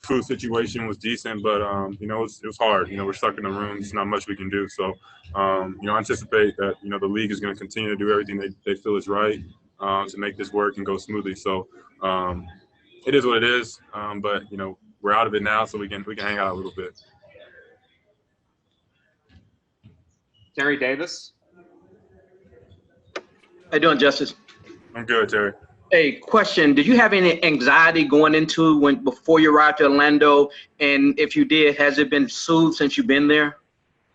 food situation was decent, but you know, it was hard. You know, we're stuck in the room. There's not much we can do. So, you know, I anticipate that, you know, the league is going to continue to do everything they feel is right to make this work and go smoothly. So, it is what it is. But you know, we're out of it now, so we can hang out a little bit. Terry Davis. How you doing, Justice? I'm good, Terry. Hey, question. Did you have any anxiety going into before you arrived to Orlando? And if you did, has it been soothed since you've been there?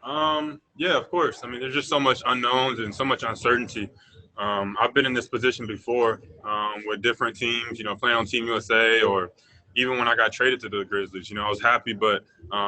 Yeah, of course. I mean, there's just so much unknowns and so much uncertainty. I've been in this position before with different teams, you know, playing on Team USA or even when I got traded to the Grizzlies. You know, I was happy, but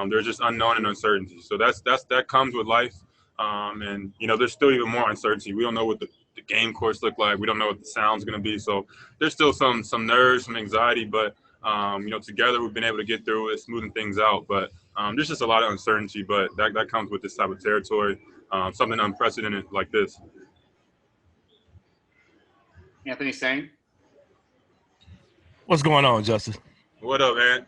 there's just unknown and uncertainty. So that comes with life. And, you know, there's still even more uncertainty. We don't know what the game course look like. We don't know what the sound's going to be. So there's still some nerves, some anxiety, but, you know, together we've been able to get through it, smoothing things out. But there's just a lot of uncertainty, but that comes with this type of territory, something unprecedented like this. Anthony Sane. What's going on, Justice? What up, man?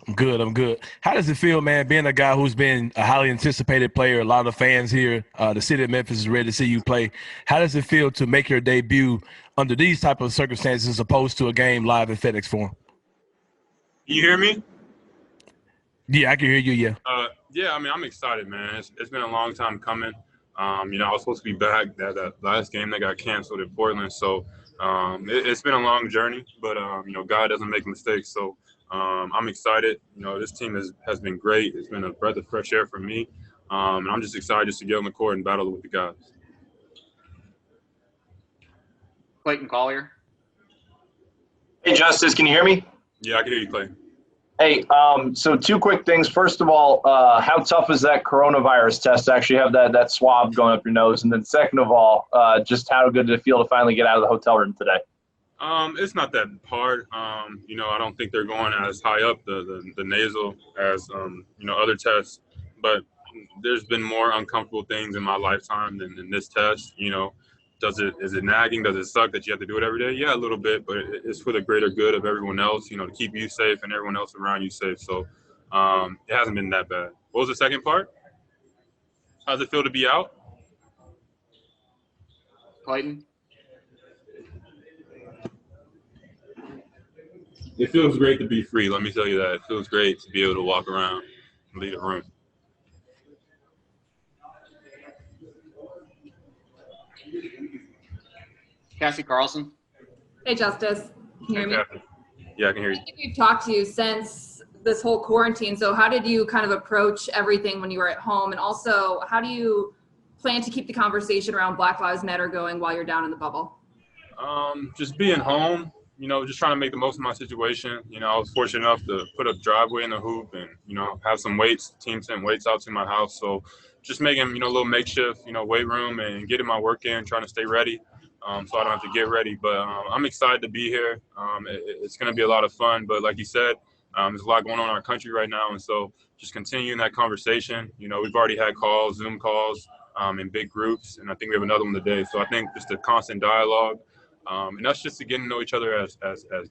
I'm good. How does it feel, man, being a guy who's been a highly anticipated player? A lot of fans here, the city of Memphis is ready to see you play. How does it feel to make your debut under these type of circumstances as opposed to a game live at FedEx Forum? You hear me? Yeah, I can hear you, yeah. Yeah, I mean, I'm excited, man. It's been a long time coming. You know, I was supposed to be back that last game that got canceled in Portland. So it's been a long journey, but, you know, God doesn't make mistakes. So I'm excited. You know, this team has been great. It's been a breath of fresh air for me. And I'm just excited just to get on the court and battle with the guys. Clayton Collier. Hey, Justice, can you hear me? Yeah, I can hear you, Clay. Hey, so two quick things. First of all, how tough is that coronavirus test to actually have that swab going up your nose? And then second of all, just how good did it feel to finally get out of the hotel room today? It's not that hard. You know, I don't think they're going as high up the nasal as, you know, other tests. But there's been more uncomfortable things in my lifetime than this test. You know, is it nagging? Does it suck that you have to do it every day? Yeah, a little bit, but it's for the greater good of everyone else, you know, to keep you safe and everyone else around you safe. So it hasn't been that bad. What was the second part? How does it feel to be out? Clayton. It feels great to be free, let me tell you that. It feels great to be able to walk around and leave the room. Cassie Carlson. Hey, Justice. Can you hear me? Yeah, I can hear you. I think we've talked to you since this whole quarantine. So how did you kind of approach everything when you were at home? And also, how do you plan to keep the conversation around Black Lives Matter going while you're down in the bubble? Just being home, you know, just trying to make the most of my situation. You know, I was fortunate enough to put a driveway in the hoop and, you know, have some weights. The team sent weights out to my house. So just making, you know, a little makeshift, you know, weight room and getting my work in, trying to stay ready. So I don't have to get ready. But I'm excited to be here. It's going to be a lot of fun. But like you said, there's a lot going on in our country right now. And so just continuing that conversation. You know, we've already had calls, Zoom calls in big groups. And I think we have another one today. So I think just a constant dialogue. And that's just to get to know each other as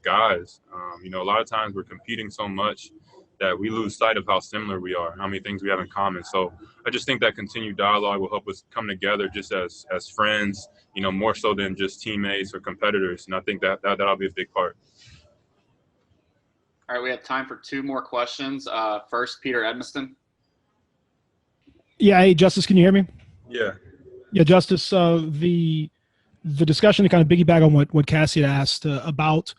guys. You know, a lot of times we're competing so much that we lose sight of how similar we are, how many things we have in common. So I just think that continued dialogue will help us come together just as friends, you know, more so than just teammates or competitors. And I think that'll be a big part. All right, we have time for two more questions. First, Peter Edmiston. Yeah, hey, Justice, can you hear me? Yeah. Yeah, Justice, the discussion to kind of piggyback on what Cassie had asked about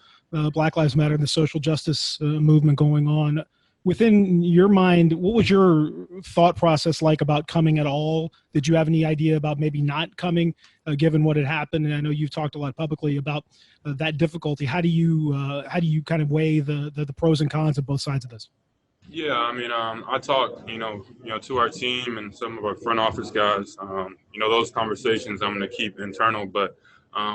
Black Lives Matter and the social justice movement going on. Within your mind, what was your thought process like about coming at all? Did you have any idea about maybe not coming, given what had happened? And I know you've talked a lot publicly about that difficulty. How do you kind of weigh the pros and cons of both sides of this? Yeah, I mean, I talked, you know, to our team and some of our front office guys. You know, those conversations I'm going to keep internal, but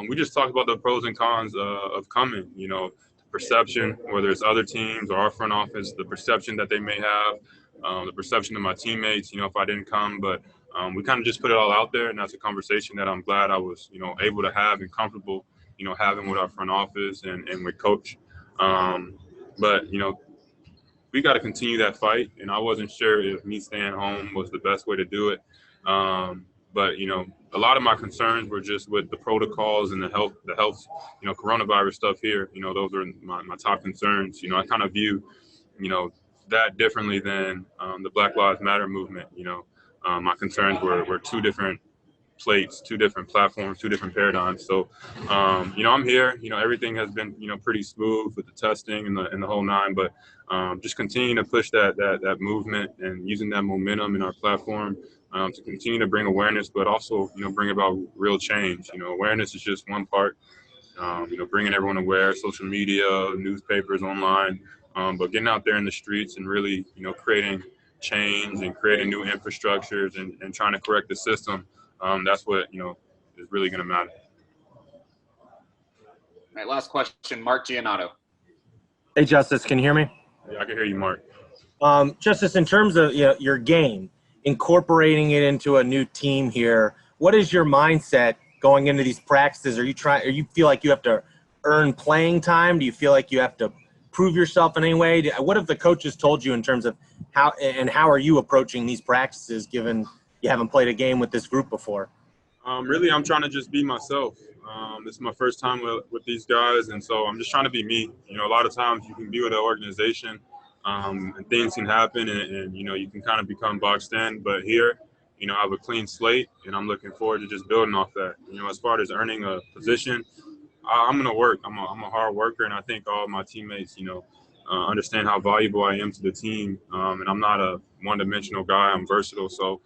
we just talked about the pros and cons of coming. You know, perception, whether it's other teams or our front office, the perception that they may have, the perception of my teammates, you know, if I didn't come. But we kind of just put it all out there, and that's a conversation that I'm glad I was, you know, able to have and comfortable, you know, having with our front office and with coach. But, you know, we got to continue that fight. And I wasn't sure if me staying home was the best way to do it. But, you know, a lot of my concerns were just with the protocols and the health, you know, coronavirus stuff here. You know, those are my top concerns. You know, I kind of view, you know, that differently than the Black Lives Matter movement. You know, my concerns were two different plates, two different platforms, two different paradigms. So, you know, I'm here. You know, everything has been, you know, pretty smooth with the testing and the whole nine. But just continuing to push that movement and using that momentum in our platform to continue to bring awareness, but also, you know, bring about real change. You know, awareness is just one part. You know, bringing everyone aware, social media, newspapers, online, but getting out there in the streets and really, you know, creating change and creating new infrastructures and trying to correct the system. That's what, you know, is really going to matter. All right, last question, Mark Giannotto. Hey, Justice, can you hear me? Yeah, I can hear you, Mark. Justice, in terms of your game, incorporating it into a new team here, what is your mindset going into these practices? Are you feel like you have to earn playing time? Do you feel like you have to prove yourself in any way? What have the coaches told you in terms of how are you approaching these practices, given you haven't played a game with this group before? Really, I'm trying to just be myself. This is my first time with these guys, and so I'm just trying to be me. You know, a lot of times you can be with an organization and things can happen, and you know, you can kind of become boxed in. But here, you know, I have a clean slate, and I'm looking forward to just building off that. You know, as far as earning a position, I'm going to work. I'm a hard worker, and I think all of my teammates, you know, understand how valuable I am to the team. And I'm not a one-dimensional guy. I'm versatile. So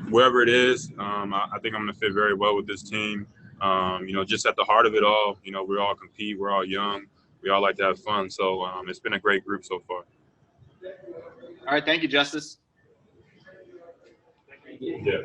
wherever it is, I think I'm going to fit very well with this team. You know, just at the heart of it all, you know, we all compete. We're all young. We all like to have fun. So it's been a great group so far. All right, thank you, Justice. Yeah.